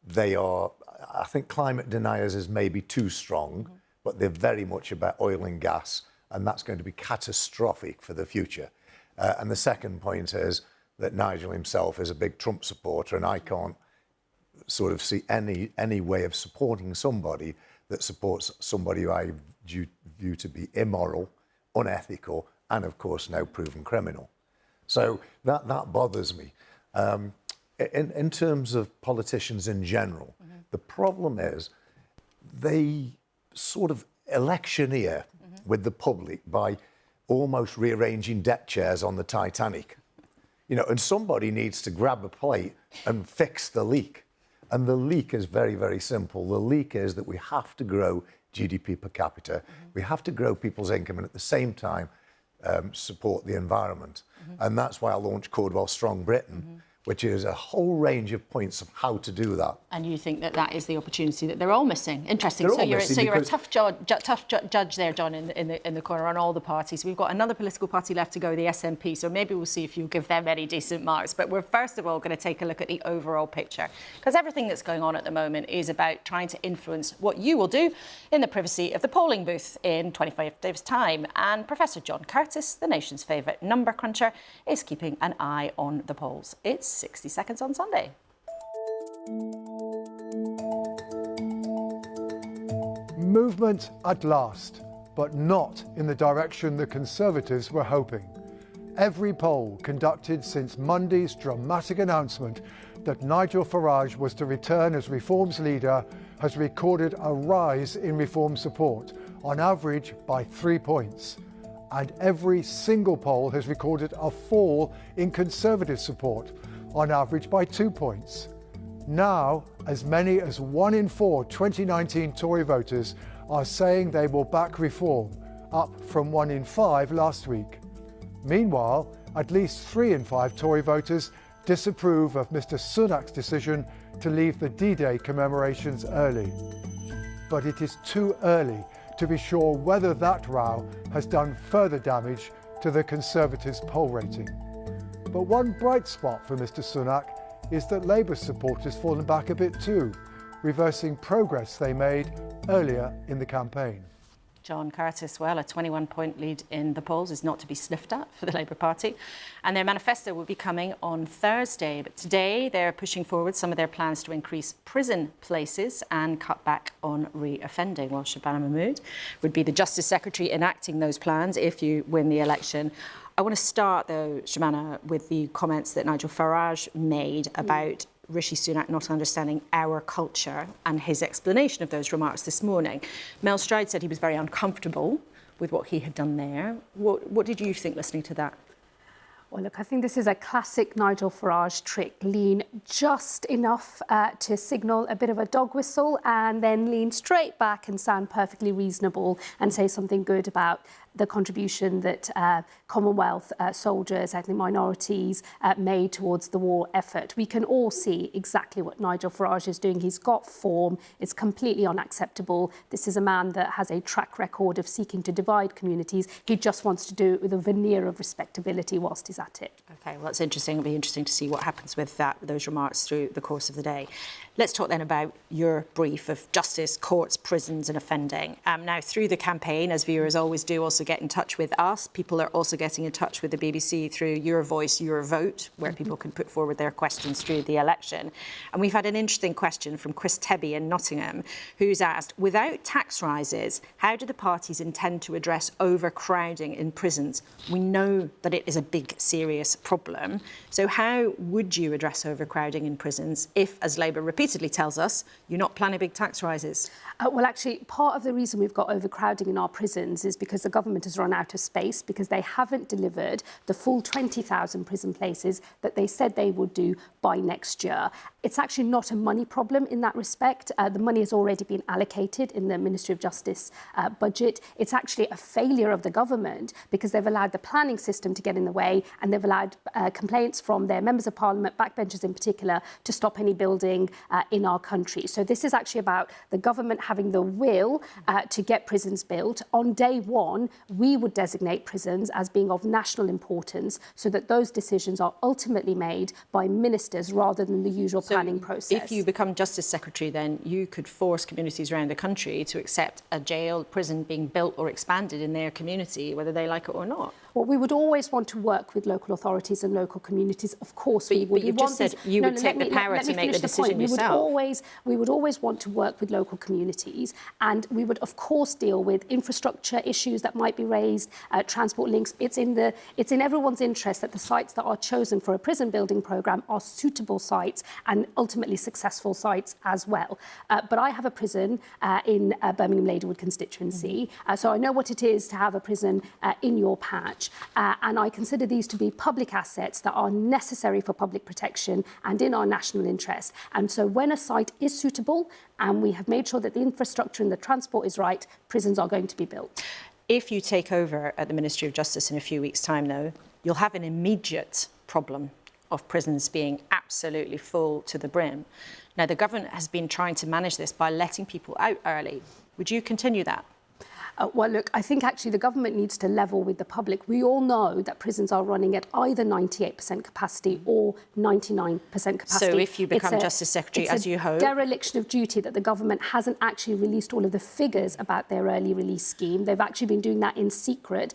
they are, I think climate deniers is maybe too strong, but they're very much about oil and gas, and that's going to be catastrophic for the future. And the second point is that Nigel himself is a big Trump supporter, and I can't sort of see any way of supporting somebody that supports somebody who I view to be immoral, unethical, and of course now proven criminal. So that bothers me. In terms of politicians in general, the problem is they sort of electioneer with the public by almost rearranging deck chairs on the Titanic. And somebody needs to grab a plate and fix the leak. And the leak is very, very simple. The leak is that we have to grow GDP per capita. We have to grow people's income and at the same time support the environment. And that's why I launched Cordwell Strong Britain, which is a whole range of points of how to do that. And you think that is the opportunity that they're all missing? Interesting. So you're a tough judge there, John, in the corner on all the parties. We've got another political party left to go, the SNP. So maybe we'll see if you give them any decent marks. But we're first of all going to take a look at the overall picture, because everything that's going on at the moment is about trying to influence what you will do in the privacy of the polling booth in 25 days' time. And Professor John Curtis, the nation's favourite number cruncher, is keeping an eye on the polls. It's 60 Seconds on Sunday. Movement at last, but not in the direction the Conservatives were hoping. Every poll conducted since Monday's dramatic announcement that Nigel Farage was to return as Reform's leader has recorded a rise in Reform support, on average by 3 points. And every single poll has recorded a fall in Conservative support, on average by 2 points. Now, as many as 1 in 4 2019 Tory voters are saying they will back Reform, up from 1 in 5 last week. Meanwhile, at least 3 in 5 Tory voters disapprove of Mr Sunak's decision to leave the D-Day commemorations early. But it is too early to be sure whether that row has done further damage to the Conservatives' poll rating. But one bright spot for Mr Sunak is that Labour support has fallen back a bit too, reversing progress they made earlier in the campaign. John Curtis, well, a 21-point lead in the polls is not to be sniffed at for the Labour Party. And their manifesto will be coming on Thursday. But today they're pushing forward some of their plans to increase prison places and cut back on re-offending. Well, Shabana Mahmood would be the Justice Secretary enacting those plans if you win the election. I want to start, though, Shabana, with the comments that Nigel Farage made about Rishi Sunak not understanding our culture and his explanation of those remarks this morning. Mel Stride said he was very uncomfortable with what he had done there. What did you think listening to that? Well, look, I think this is a classic Nigel Farage trick. Lean just enough to signal a bit of a dog whistle and then lean straight back and sound perfectly reasonable and say something good about the contribution that Commonwealth soldiers, ethnic minorities made towards the war effort. We can all see exactly what Nigel Farage is doing. He's got form. It's completely unacceptable. This is a man that has a track record of seeking to divide communities. He just wants to do it with a veneer of respectability whilst he's at it. OK, well, that's interesting. It'll be interesting to see what happens with those remarks through the course of the day. Let's talk then about your brief of justice, courts, prisons and offending. Now, through the campaign, as viewers always do, also get in touch with us. People are also getting in touch with the BBC through Your Voice, Your Vote, where people can put forward their questions through the election. And we've had an interesting question from Chris Tebby in Nottingham, who's asked, without tax rises, how do the parties intend to address overcrowding in prisons? We know that it is a big, serious problem. So how would you address overcrowding in prisons if, as Labour repeatedly tells us, you're not planning big tax rises? Well, actually, part of the reason we've got overcrowding in our prisons is because the government has run out of space, because they haven't delivered the full 20,000 prison places that they said they would do by next year. It's actually not a money problem in that respect. The money has already been allocated in the Ministry of Justice budget. It's actually a failure of the government because they've allowed the planning system to get in the way and they've allowed complaints from their members of parliament, backbenchers in particular, to stop any building in our country. So this is actually about the government having the will to get prisons built. On day one, we would designate prisons as being of national importance so that those decisions are ultimately made by ministers rather than the usual planning process. If you become Justice Secretary, then you could force communities around the country to accept a jail, prison being built or expanded in their community, whether they like it or not. Well, we would always want to work with local authorities and local communities. Of course, we would. But you've just said you would take the power to make the decision yourself. We would always want to work with local communities, and we would, of course, deal with infrastructure issues that might be raised, transport links. It's in everyone's interest that the sites that are chosen for a prison building programme are suitable sites and ultimately successful sites as well. But I have a prison in Birmingham Ladywood constituency, so I know what it is to have a prison in your patch. And I consider these to be public assets that are necessary for public protection and in our national interest. And so when a site is suitable and we have made sure that the infrastructure and the transport is right, prisons are going to be built. If you take over at the Ministry of Justice in a few weeks' time, though, you'll have an immediate problem of prisons being absolutely full to the brim. Now, the government has been trying to manage this by letting people out early. Would you continue that? Well, look, I think actually the government needs to level with the public. We all know that prisons are running at either 98% capacity or 99% capacity. So if you become Justice Secretary, as you hope... It's a dereliction of duty that the government hasn't actually released all of the figures about their early release scheme. They've actually been doing that in secret.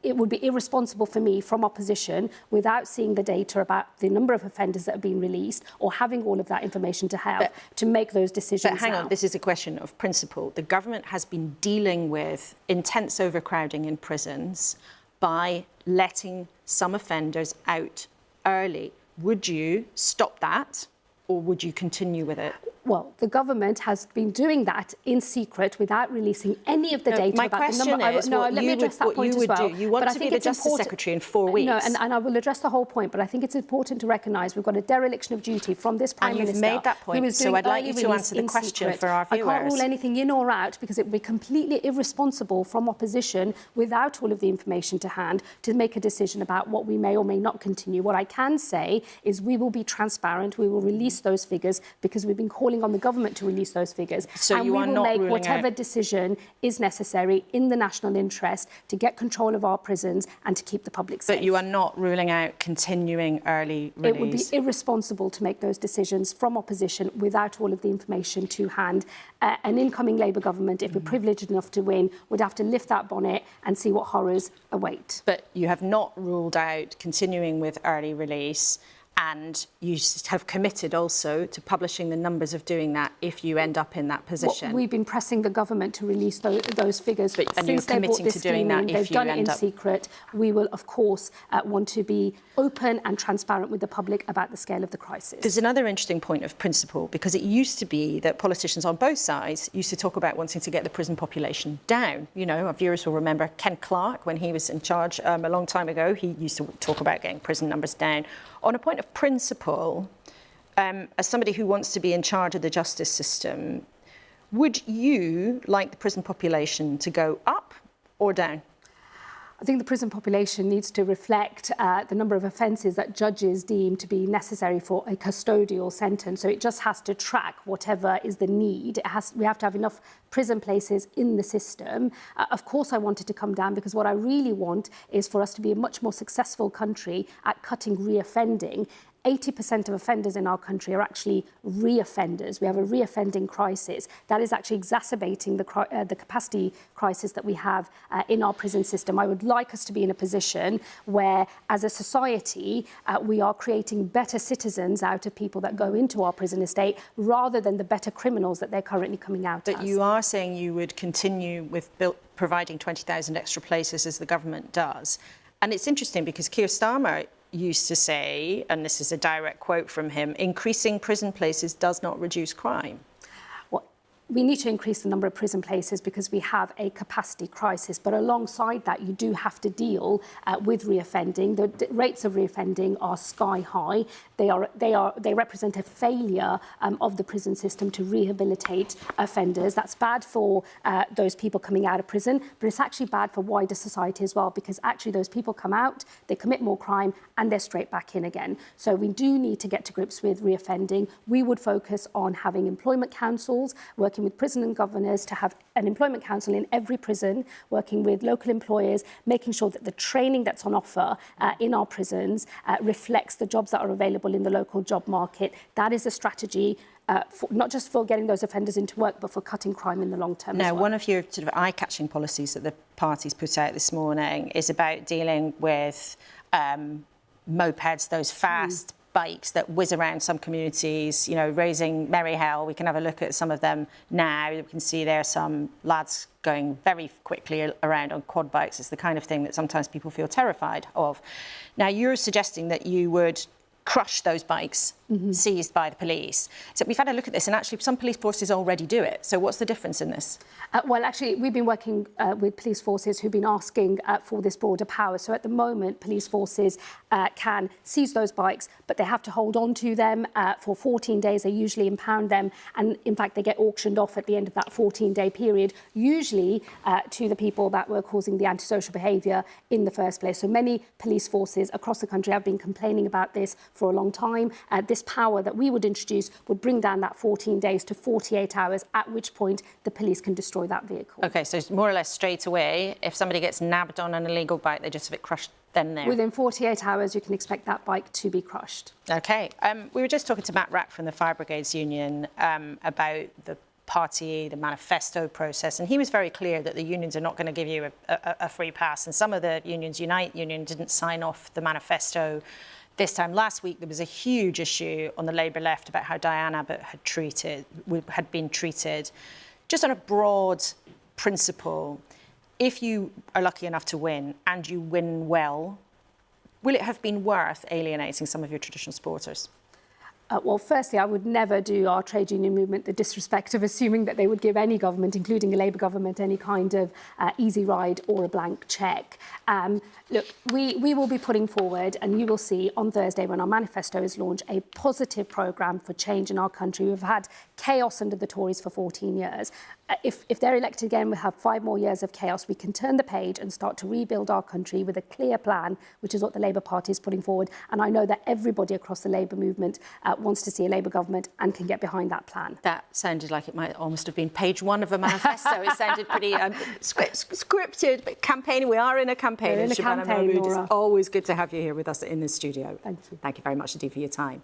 It would be irresponsible for me from opposition, without seeing the data about the number of offenders that have been released or having all of that information to have, to make those decisions. But hang on, this is a question of principle. The government has been dealing with intense overcrowding in prisons by letting some offenders out early. Would you stop that, or would you continue with it? Well, the government has been doing that in secret without releasing any of the data about the number. Let me address that point as well. You want to be the Justice Secretary in 4 weeks. No, and I will address the whole point, but I think it's important to recognise we've got a dereliction of duty from this Prime Minister. And you've made that point, so I'd like you to answer the question for our viewers. I can't rule anything in or out because it would be completely irresponsible from opposition, without all of the information to hand, to make a decision about what we may or may not continue. What I can say is we will be transparent. We will release those figures because we've been calling on the government to release those figures. So and you are not we will make ruling whatever out... decision is necessary in the national interest to get control of our prisons and to keep the public safe. But you are not ruling out continuing early release? It would be irresponsible to make those decisions from opposition without all of the information to hand. An incoming Labour government, if we're privileged enough to win, would have to lift that bonnet and see what horrors await. But you have not ruled out continuing with early release, and you have committed also to publishing the numbers of doing that if you end up in that position. Well, we've been pressing the government to release those figures since they brought this scheme in. They've done it in secret. We will, of course, want to be open and transparent with the public about the scale of the crisis. There's another interesting point of principle, because it used to be that politicians on both sides used to talk about wanting to get the prison population down. You know, our viewers will remember Ken Clarke, when he was in charge a long time ago, he used to talk about getting prison numbers down. On a point of principle, as somebody who wants to be in charge of the justice system, would you like the prison population to go up or down? I think the prison population needs to reflect the number of offences that judges deem to be necessary for a custodial sentence. So it just has to track whatever is the need. We have to have enough prison places in the system. Of course, I want it to come down because what I really want is for us to be a much more successful country at cutting reoffending. 80% of offenders in our country are actually re-offenders. We have a re-offending crisis that is actually exacerbating the capacity crisis that we have in our prison system. I would like us to be in a position where, as a society, we are creating better citizens out of people that go into our prison estate rather than the better criminals that they're currently coming out as. But you are saying you would continue with providing 20,000 extra places as the government does. And it's interesting because Keir Starmer used to say, and this is a direct quote from him, increasing prison places does not reduce crime. Well, we need to increase the number of prison places because we have a capacity crisis. But alongside that, you do have to deal with reoffending. The rates of reoffending are sky high. They represent a failure of the prison system to rehabilitate offenders. That's bad for those people coming out of prison, but it's actually bad for wider society as well, because actually those people come out, they commit more crime, and they're straight back in again. So we do need to get to grips with reoffending. We would focus on having employment councils, working with prison and governors to have an employment council in every prison, working with local employers, making sure that the training that's on offer in our prisons reflects the jobs that are available in the local job market. That is a strategy not just for getting those offenders into work, but for cutting crime in the long term. Now, one of your sort of eye-catching policies that the party's put out this morning is about dealing with mopeds, those fast bikes that whiz around some communities, you know, raising merry hell. We can have a look at some of them now. We can see there are some lads going very quickly around on quad bikes. It's the kind of thing that sometimes people feel terrified of. Now, you're suggesting that you would crush those bikes seized by the police. So we've had a look at this, and actually some police forces already do it. So what's the difference in this? Well, actually, we've been working with police forces who've been asking for this broader power. So at the moment, police forces can seize those bikes, but they have to hold on to them for 14 days. They usually impound them, and in fact, they get auctioned off at the end of that 14-day period, usually to the people that were causing the antisocial behaviour in the first place. So many police forces across the country have been complaining about this for a long time. This this power that we would introduce would bring down that 14 days to 48 hours, at which point the police can destroy that vehicle. OK, so more or less straight away, if somebody gets nabbed on an illegal bike, they just have it crushed then and there. Within 48 hours, you can expect that bike to be crushed. OK. We were just talking to Matt Rack from the Fire Brigades Union about the party, the manifesto process, and he was very clear that the unions are not going to give you a free pass. And some of the unions, Unite Union, didn't sign off the manifesto this time. Last week, there was a huge issue on the Labour left about how Diane Abbott had been treated. Just on a broad principle, if you are lucky enough to win and you win well, will it have been worth alienating some of your traditional supporters? Well, firstly, I would never do our trade union movement the disrespect of assuming that they would give any government, including a Labour government, any kind of easy ride or a blank cheque. Look, we will be putting forward, and you will see on Thursday when our manifesto is launched, a positive programme for change in our country. We've had chaos under the Tories for 14 years. If they're elected again, we'll have 5 more years of chaos. We can turn the page and start to rebuild our country with a clear plan, which is what the Labour Party is putting forward. And I know that everybody across the Labour movement wants to see a Labour government and can get behind that plan. That sounded like it might almost have been page 1 of a manifesto. It sounded pretty scripted, but campaigning. We are in a campaign. We're in a campaign, Laura. It's always good to have you here with us in the studio. Thank you. Thank you very much indeed for your time.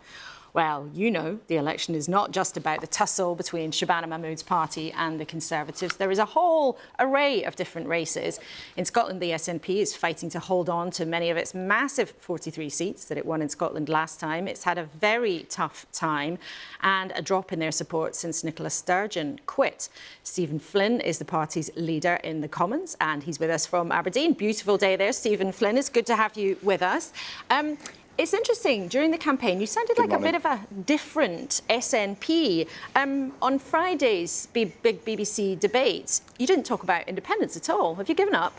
Well, you know, the election is not just about the tussle between Shabana Mahmood's party and the Conservatives. There is a whole array of different races. In Scotland, the SNP is fighting to hold on to many of its massive 43 seats that it won in Scotland last time. It's had a very tough time and a drop in their support since Nicola Sturgeon quit. Stephen Flynn is the party's leader in the Commons, and he's with us from Aberdeen. Beautiful day there, Stephen Flynn. It's good to have you with us. It's interesting, during the campaign, you sounded like a bit of a different SNP. On Friday's big BBC debate, you didn't talk about independence at all. Have you given up?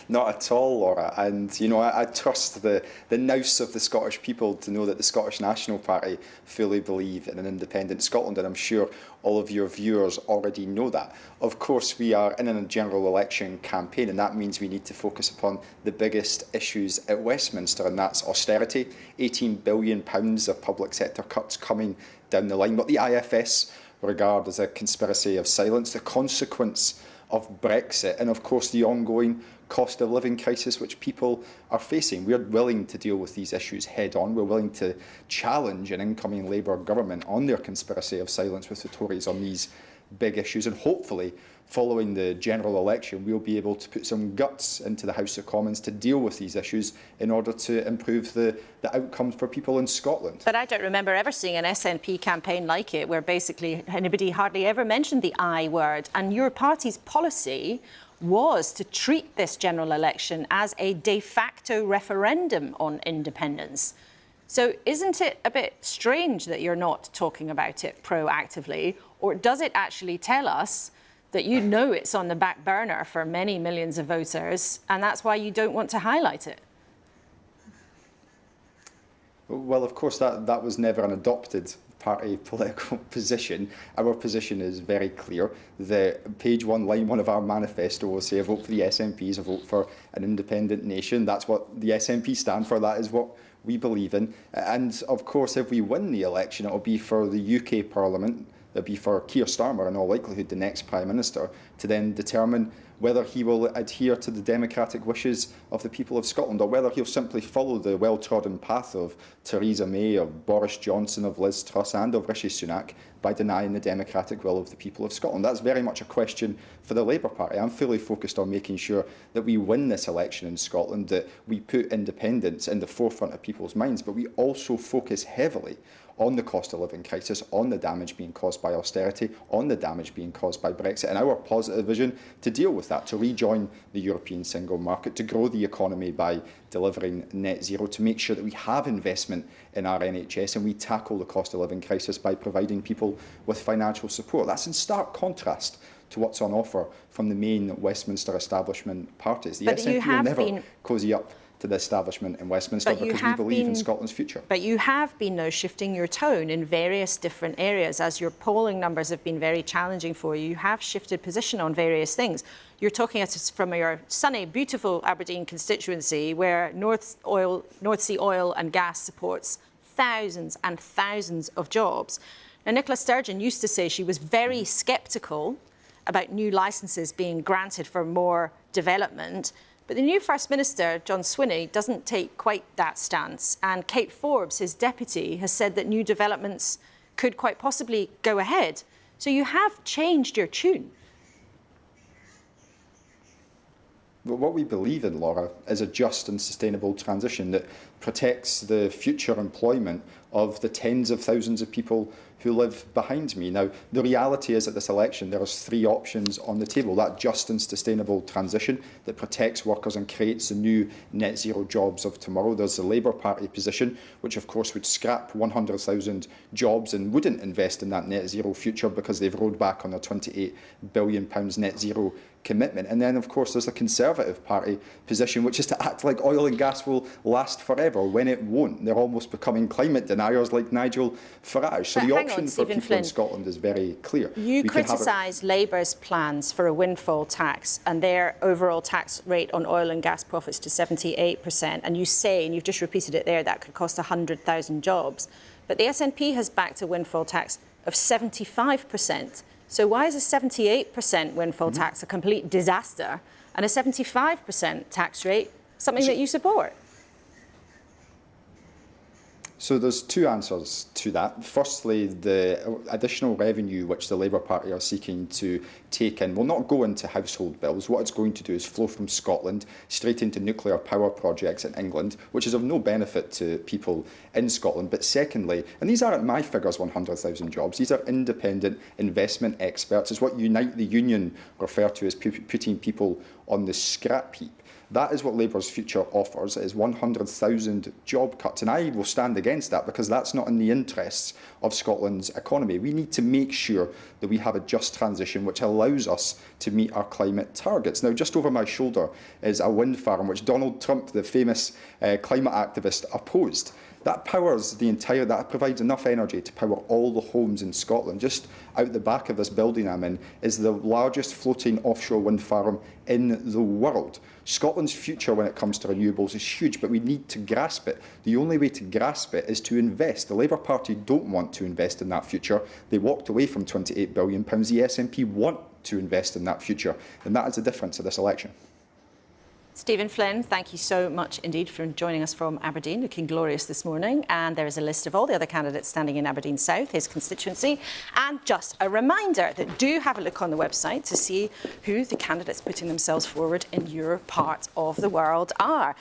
Not at all, Laura. And, you know, I trust the nous of the Scottish people to know that the Scottish National Party fully believe in an independent Scotland, and I'm sure all of your viewers already know that. Of course, we are in a general election campaign, and that means we need to focus upon the biggest issues at Westminster, and that's austerity, £18 billion of public sector cuts coming down the line, what the IFS regard as a conspiracy of silence, the consequence of Brexit, and of course the ongoing cost of living crisis which people are facing. We're willing to deal with these issues head on. We're willing to challenge an incoming Labour government on their conspiracy of silence with the Tories on these big issues, and hopefully following the general election we'll be able to put some guts into the House of Commons to deal with these issues in order to improve the outcomes for people in Scotland. But I don't remember ever seeing an SNP campaign like it, where basically anybody hardly ever mentioned the I word, and your party's policy was to treat this general election as a de facto referendum on independence. So isn't it a bit strange that you're not talking about it proactively, or does it actually tell us that you know it's on the back burner for many millions of voters, and that's why you don't want to highlight it? Well, of course, that was never an adopted party political position. Our position is very clear. The page 1, line 1 of our manifesto will say a vote for the SNP is a vote for an independent nation. That's what the SNP stand for. That is what we believe in. And of course, if we win the election, it will be for the UK Parliament, it'll be for Keir Starmer, in all likelihood the next Prime Minister, to then determine whether he will adhere to the democratic wishes of the people of Scotland, or whether he'll simply follow the well-trodden path of Theresa May, of Boris Johnson, of Liz Truss and of Rishi Sunak by denying the democratic will of the people of Scotland. That's very much a question for the Labour Party. I'm fully focused on making sure that we win this election in Scotland, that we put independence in the forefront of people's minds, but we also focus heavily on the cost of living crisis, on the damage being caused by austerity, on the damage being caused by Brexit, and our positive vision to deal with that, to rejoin the European single market, to grow the economy by delivering net zero, to make sure that we have investment in our NHS and we tackle the cost of living crisis by providing people with financial support. That's in stark contrast to what's on offer from the main Westminster establishment parties. The SNP will never cosy up to the establishment in Westminster because we believe in Scotland's future. But you have been, though, shifting your tone in various different areas. As your polling numbers have been very challenging for you, you have shifted position on various things. You're talking at us from your sunny, beautiful Aberdeen constituency where North Sea oil and gas supports thousands and thousands of jobs. Now, Nicola Sturgeon used to say she was very sceptical about new licences being granted for more development. But the new First Minister, John Swinney, doesn't take quite that stance. And Kate Forbes, his deputy, has said that new developments could quite possibly go ahead. So you have changed your tune. Well, what we believe in, Laura, is a just and sustainable transition that protects the future employment of the tens of thousands of people who live behind me. Now, the reality is at this election, there are three options on the table. That just and sustainable transition that protects workers and creates the new net zero jobs of tomorrow. There's the Labour Party position, which of course would scrap 100,000 jobs and wouldn't invest in that net zero future because they've rolled back on their £28 billion net zero commitment. And then, of course, there's the Conservative Party position, which is to act like oil and gas will last forever when it won't. They're almost becoming climate deniers like Nigel Farage. So the option for people Flynn, in Scotland is very clear. You criticise Labour's plans for a windfall tax and their overall tax rate on oil and gas profits to 78%. And you say, and you've just repeated it there, that could cost 100,000 jobs. But the SNP has backed a windfall tax of 75%. So why is a 78% windfall tax a complete disaster and a 75% tax rate something that you support? So there's two answers to that. Firstly, the additional revenue which the Labour Party are seeking to take in will not go into household bills. What it's going to do is flow from Scotland straight into nuclear power projects in England, which is of no benefit to people in Scotland. But secondly, and these aren't my figures, 100,000 jobs, these are independent investment experts. It's what Unite the Union refer to as putting people on the scrap heap. That is what Labour's future offers, is 100,000 job cuts. And I will stand against that because that's not in the interests of Scotland's economy. We need to make sure that we have a just transition which allows us to meet our climate targets. Now, just over my shoulder is a wind farm which Donald Trump, the famous climate activist, opposed. That provides enough energy to power all the homes in Scotland. Just out the back of this building I'm in is the largest floating offshore wind farm in the world. Scotland's future when it comes to renewables is huge, but we need to grasp it. The only way to grasp it is to invest. The Labour Party don't want to invest in that future. They walked away from £28 billion. The SNP want to invest in that future, and that is the difference of this election. Stephen Flynn, thank you so much indeed for joining us from Aberdeen, looking glorious this morning. And there is a list of all the other candidates standing in Aberdeen South, his constituency. And just a reminder that do have a look on the website to see who the candidates putting themselves forward in your part of the world are.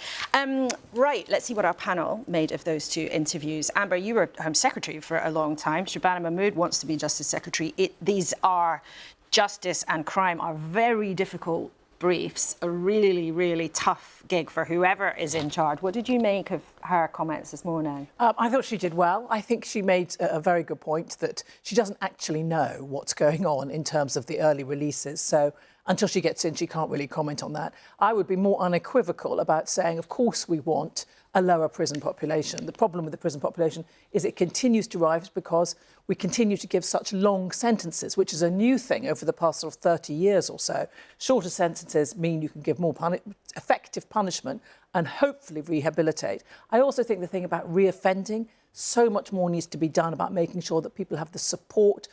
Right, let's see what our panel made of those two interviews. Amber, you were Home Secretary for a long time. Shabana Mahmood wants to be Justice Secretary. These are, justice and crime are very difficult briefs, a really, really tough gig for whoever is in charge. What did you make of her comments this morning? I thought she did well. I think she made a very good point that she doesn't actually know what's going on in terms of the early releases. So until she gets in, she can't really comment on that. I would be more unequivocal about saying, of course, we want a lower prison population. The problem with the prison population is it continues to rise because we continue to give such long sentences, which is a new thing over the past sort of 30 years or so. Shorter sentences mean you can give more effective punishment and hopefully rehabilitate. I also think the thing about reoffending, so much more needs to be done about making sure that people have the support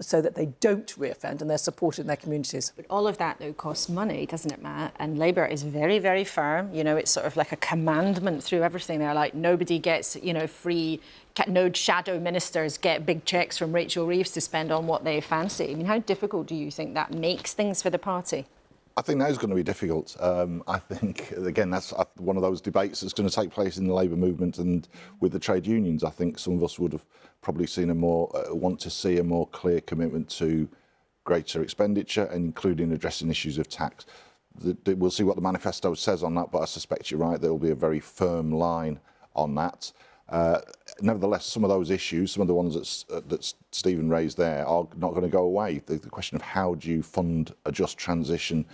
so that they don't reoffend and they're supported in their communities. But all of that, though, costs money, doesn't it, Matt? And Labour is very, very firm. You know, it's sort of like a commandment through everything. They're like, nobody gets, free, no shadow ministers get big cheques from Rachel Reeves to spend on what they fancy. I mean, how difficult do you think that makes things for the party? I think that is going to be difficult. I think, again, that's one of those debates that's going to take place in the Labour movement and with the trade unions. I think some of us would have probably seen want to see a more clear commitment to greater expenditure, including addressing issues of tax. We'll see what the manifesto says on that, but I suspect you're right, there will be a very firm line on that. Nevertheless, some of those issues, some of the ones that Stephen raised there, are not going to go away. The question of how do you fund a just transition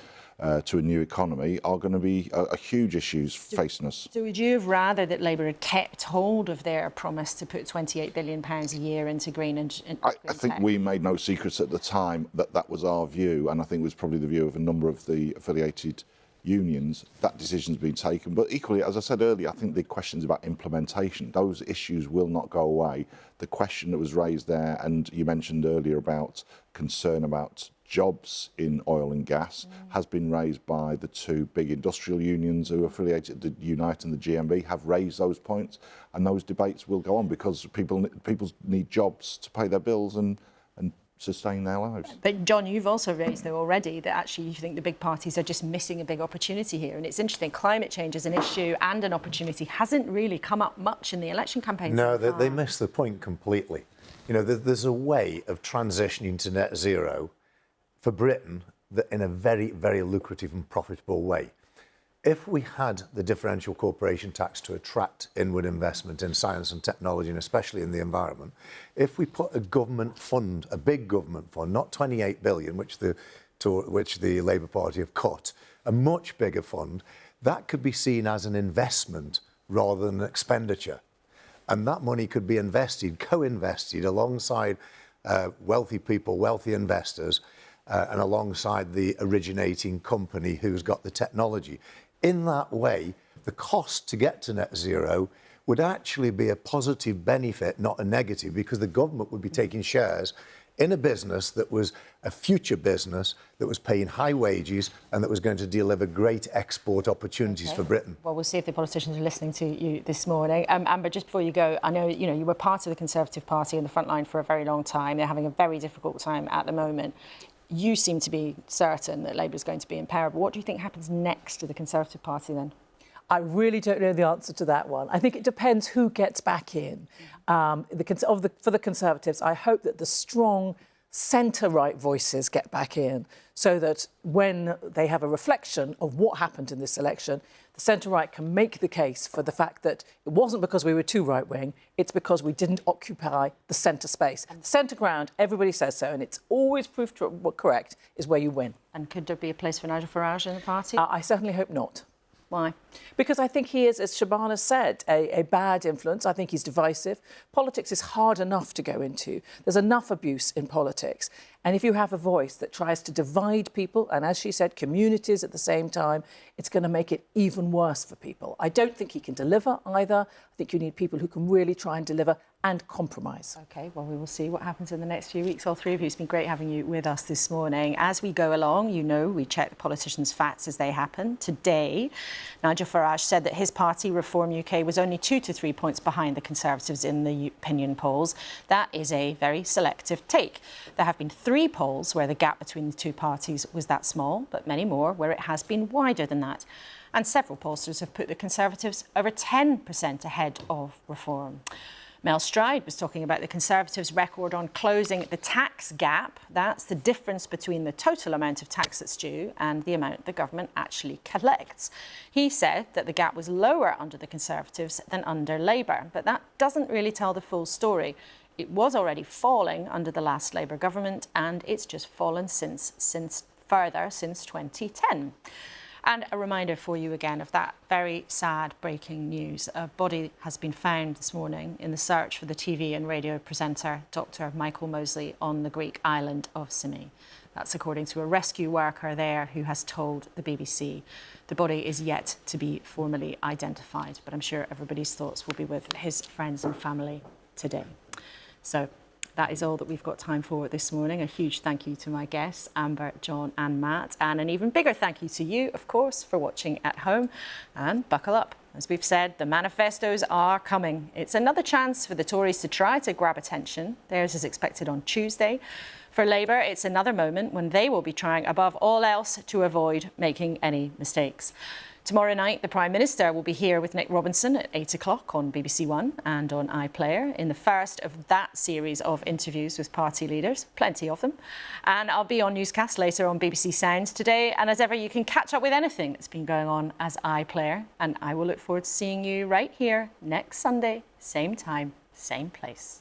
to a new economy are going to be a huge issues facing us. So would you have rather that Labour had kept hold of their promise to put £28 billion a year into green and I think we made no secrets at the time that that was our view, and I think it was probably the view of a number of the affiliated unions. That decision's been taken, but equally, as I said earlier, I think the questions about implementation, those issues will not go away. The question that was raised there, and you mentioned earlier about concern about jobs in oil and gas, has been raised by the two big industrial unions who are affiliated, the Unite and the GMB, have raised those points, and those debates will go on because people need jobs to pay their bills and sustain their lives. But John, you've also raised though already that actually you think the big parties are just missing a big opportunity here, and it's interesting, climate change is an issue and an opportunity hasn't really come up much in the election campaign. No, they missed the point completely. You know, there's a way of transitioning to net zero for Britain that in a very, very lucrative and profitable way. If we had the differential corporation tax to attract inward investment in science and technology, and especially in the environment, if we put a government fund, a big government fund, not 28 billion, which the Labour Party have cut, a much bigger fund, that could be seen as an investment rather than an expenditure. And that money could be invested, co-invested alongside wealthy people, wealthy investors, and alongside the originating company who's got the technology. In that way, the cost to get to net zero would actually be a positive benefit, not a negative, because the government would be taking shares in a business that was a future business that was paying high wages and that was going to deliver great export opportunities for Britain. Well, we'll see if the politicians are listening to you this morning. Amber, just before you go, I know you were part of the Conservative Party in the front line for a very long time. They're having a very difficult time at the moment. You seem to be certain that Labour is going to be in power. But what do you think happens next to the Conservative Party then? I really don't know the answer to that one. I think it depends who gets back in. For the Conservatives, I hope that the strong centre-right voices get back in so that when they have a reflection of what happened in this election, the centre-right can make the case for the fact that it wasn't because we were too right-wing, it's because we didn't occupy the centre space. The centre ground, everybody says so, and it's always proved correct, is where you win. And could there be a place for Nigel Farage in the party? I certainly hope not. Why? Because I think he is, as Shabana said, a bad influence. I think he's divisive. Politics is hard enough to go into. There's enough abuse in politics. And if you have a voice that tries to divide people, and as she said, communities at the same time, it's going to make it even worse for people. I don't think he can deliver either. I think you need people who can really try and deliver and compromise. OK, well, we will see what happens in the next few weeks. All three of you, it's been great having you with us this morning. As we go along, we check the politicians' facts as they happen. Today, Nigel Farage said that his party, Reform UK, was only 2 to 3 points behind the Conservatives in the opinion polls. That is a very selective take. There have been 3 polls where the gap between the two parties was that small, but many more where it has been wider than that. And several pollsters have put the Conservatives over 10% ahead of Reform. Mel Stride was talking about the Conservatives' record on closing the tax gap. That's the difference between the total amount of tax that's due and the amount the government actually collects. He said that the gap was lower under the Conservatives than under Labour, but that doesn't really tell the full story. It was already falling under the last Labour government, and it's just fallen further since 2010. And a reminder for you again of that very sad breaking news. A body has been found this morning in the search for the TV and radio presenter Dr. Michael Mosley on the Greek island of Symi. That's according to a rescue worker there who has told the BBC. The body is yet to be formally identified, but I'm sure everybody's thoughts will be with his friends and family today. So that is all that we've got time for this morning. A huge thank you to my guests, Amber, John and Matt. And an even bigger thank you to you, of course, for watching at home. And buckle up. As we've said, the manifestos are coming. It's another chance for the Tories to try to grab attention. Theirs is expected on Tuesday. For Labour, it's another moment when they will be trying above all else to avoid making any mistakes. Tomorrow night, the Prime Minister will be here with Nick Robinson at 8 o'clock on BBC One and on iPlayer in the first of that series of interviews with party leaders, plenty of them. And I'll be on newscast later on BBC Sounds today. And as ever, you can catch up with anything that's been going on as iPlayer. And I will look forward to seeing you right here next Sunday, same time, same place.